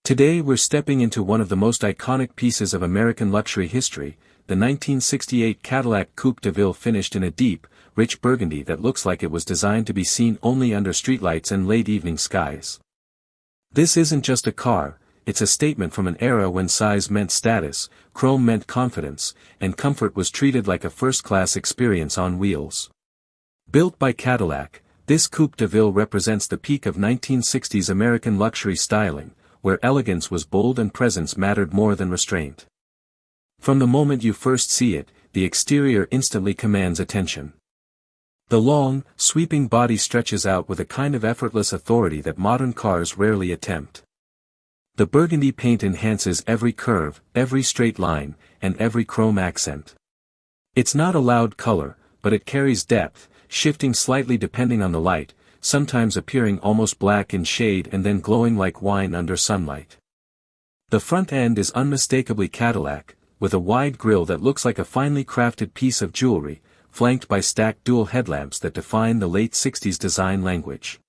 Today we're stepping into one of the most iconic pieces of American luxury history, the 1968 Cadillac Coupe DeVille, finished in a deep, rich burgundy that looks like it was designed to be seen only under streetlights and late evening skies. This isn't just a car, it's a statement from an era when size meant status, chrome meant confidence, and comfort was treated like a first-class experience on wheels. Built by Cadillac, this Coupe DeVille represents the peak of 1960s American luxury styling, where elegance was bold and presence mattered more than restraint. From the moment you first see it, the exterior instantly commands attention. The long, sweeping body stretches out with a kind of effortless authority that modern cars rarely attempt. The burgundy paint enhances every curve, every straight line, and every chrome accent. It's not a loud color, but it carries depth, shifting slightly depending on the light, sometimes appearing almost black in shade and then glowing like wine under sunlight. The front end is unmistakably Cadillac, with a wide grille that looks like a finely crafted piece of jewelry, flanked by stacked dual headlamps that define the late 60s design language.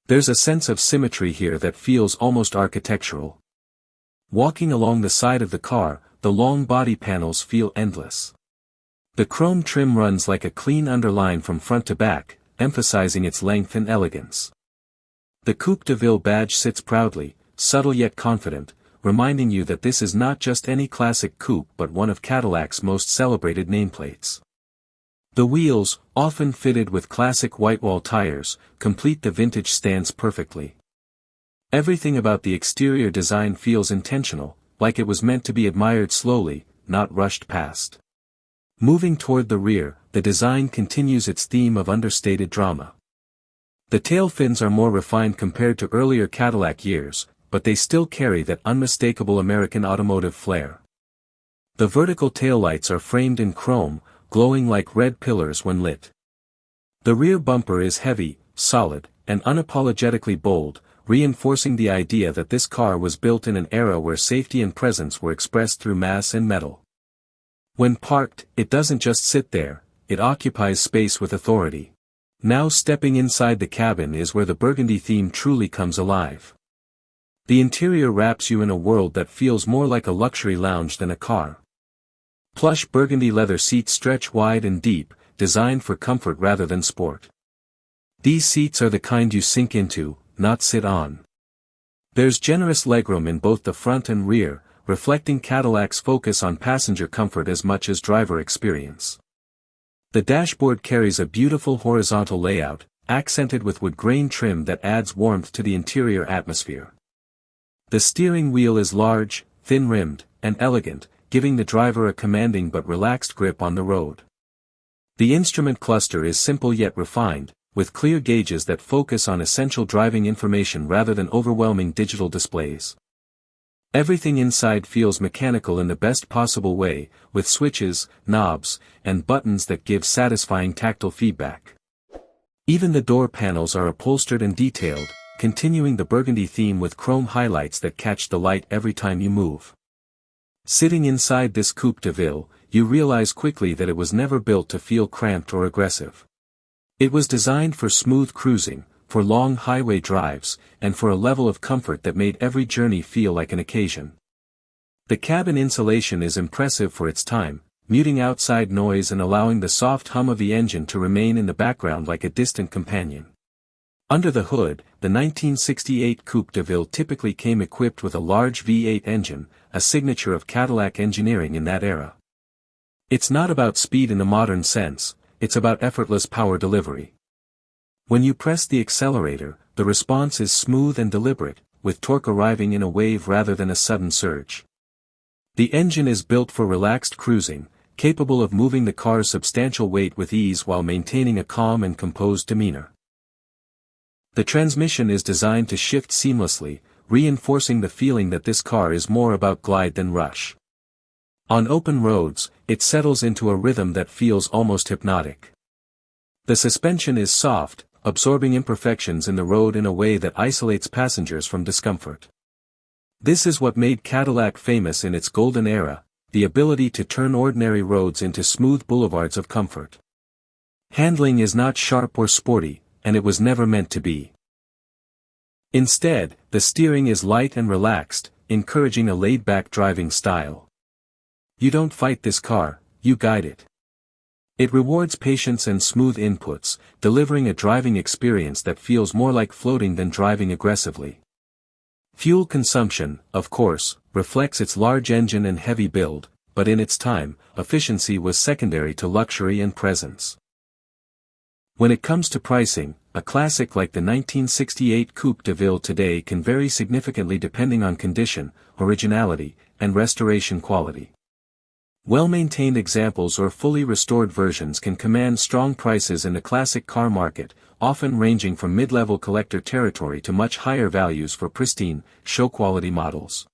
There's a sense of symmetry here that feels almost architectural. Walking along the side of the car, the long body panels feel endless. The chrome trim runs like a clean underline from front to back, emphasizing its length and elegance. The Coupe DeVille badge sits proudly, subtle yet confident, reminding you that this is not just any classic coupe but one of Cadillac's most celebrated nameplates. The wheels, often fitted with classic whitewall tires, complete the vintage stance perfectly. Everything about the exterior design feels intentional, like it was meant to be admired slowly, not rushed past. Moving toward the rear, the design continues its theme of understated drama. The tailfins are more refined compared to earlier Cadillac years, but they still carry that unmistakable American automotive flair. The vertical taillights are framed in chrome, glowing like red pillars when lit. The rear bumper is heavy, solid, and unapologetically bold, reinforcing the idea that this car was built in an era where safety and presence were expressed through mass and metal. When parked, it doesn't just sit there, it occupies space with authority. Now stepping inside the cabin is where the burgundy theme truly comes alive. The interior wraps you in a world that feels more like a luxury lounge than a car. Plush burgundy leather seats stretch wide and deep, designed for comfort rather than sport. These seats are the kind you sink into, not sit on. There's generous legroom in both the front and rear, reflecting Cadillac's focus on passenger comfort as much as driver experience. The dashboard carries a beautiful horizontal layout, accented with wood grain trim that adds warmth to the interior atmosphere. The steering wheel is large, thin-rimmed, and elegant, giving the driver a commanding but relaxed grip on the road. The instrument cluster is simple yet refined, with clear gauges that focus on essential driving information rather than overwhelming digital displays. Everything inside feels mechanical in the best possible way, with switches, knobs, and buttons that give satisfying tactile feedback. Even the door panels are upholstered and detailed, continuing the burgundy theme with chrome highlights that catch the light every time you move. Sitting inside this Coupe DeVille, you realize quickly that it was never built to feel cramped or aggressive. It was designed for smooth cruising, for long highway drives, and for a level of comfort that made every journey feel like an occasion. The cabin insulation is impressive for its time, muting outside noise and allowing the soft hum of the engine to remain in the background like a distant companion. Under the hood, the 1968 Coupe DeVille typically came equipped with a large V8 engine, a signature of Cadillac engineering in that era. It's not about speed in the modern sense, it's about effortless power delivery. When you press the accelerator, the response is smooth and deliberate, with torque arriving in a wave rather than a sudden surge. The engine is built for relaxed cruising, capable of moving the car's substantial weight with ease while maintaining a calm and composed demeanor. The transmission is designed to shift seamlessly, reinforcing the feeling that this car is more about glide than rush. On open roads, it settles into a rhythm that feels almost hypnotic. The suspension is soft, absorbing imperfections in the road in a way that isolates passengers from discomfort. This is what made Cadillac famous in its golden era, the ability to turn ordinary roads into smooth boulevards of comfort. Handling is not sharp or sporty, and it was never meant to be. Instead, the steering is light and relaxed, encouraging a laid-back driving style. You don't fight this car, you guide it. It rewards patience and smooth inputs, delivering a driving experience that feels more like floating than driving aggressively. Fuel consumption, of course, reflects its large engine and heavy build, but in its time, efficiency was secondary to luxury and presence. When it comes to pricing, a classic like the 1968 Coupe DeVille today can vary significantly depending on condition, originality, and restoration quality. Well-maintained examples or fully restored versions can command strong prices in the classic car market, often ranging from mid-level collector territory to much higher values for pristine, show-quality models.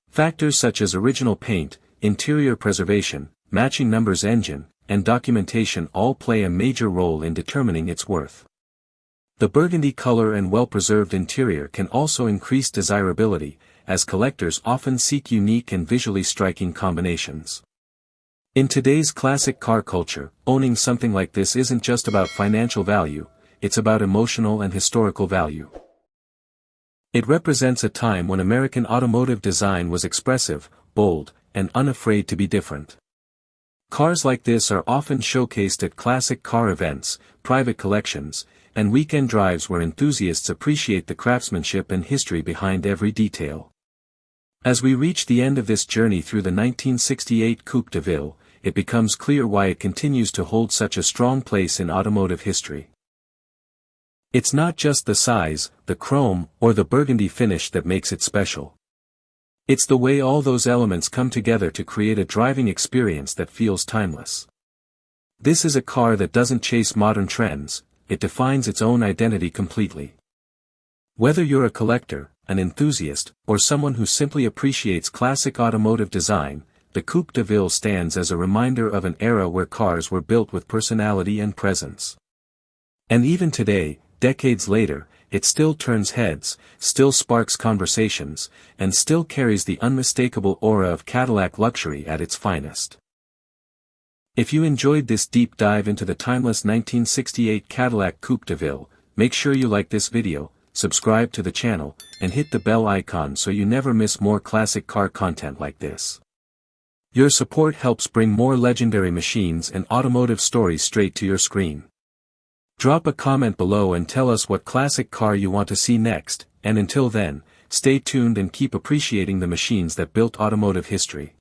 Factors such as original paint, interior preservation, matching numbers engine, and documentation all play a major role in determining its worth. The burgundy color and well-preserved interior can also increase desirability, as collectors often seek unique and visually striking combinations. In today's classic car culture, owning something like this isn't just about financial value, it's about emotional and historical value. It represents a time when American automotive design was expressive, bold, and unafraid to be different. Cars like this are often showcased at classic car events, private collections, and weekend drives where enthusiasts appreciate the craftsmanship and history behind every detail. As we reach the end of this journey through the 1968 Coupe DeVille, it becomes clear why it continues to hold such a strong place in automotive history. It's not just the size, the chrome, or the burgundy finish that makes it special. It's the way all those elements come together to create a driving experience that feels timeless. This is a car that doesn't chase modern trends, it defines its own identity completely. Whether you're a collector, an enthusiast, or someone who simply appreciates classic automotive design, the Coupe DeVille stands as a reminder of an era where cars were built with personality and presence. And even today, decades later, it still turns heads, still sparks conversations, and still carries the unmistakable aura of Cadillac luxury at its finest. If you enjoyed this deep dive into the timeless 1968 Cadillac Coupe DeVille, make sure you like this video, subscribe to the channel, and hit the bell icon so you never miss more classic car content like this. Your support helps bring more legendary machines and automotive stories straight to your screen. Drop a comment below and tell us what classic car you want to see next, and until then, stay tuned and keep appreciating the machines that built automotive history.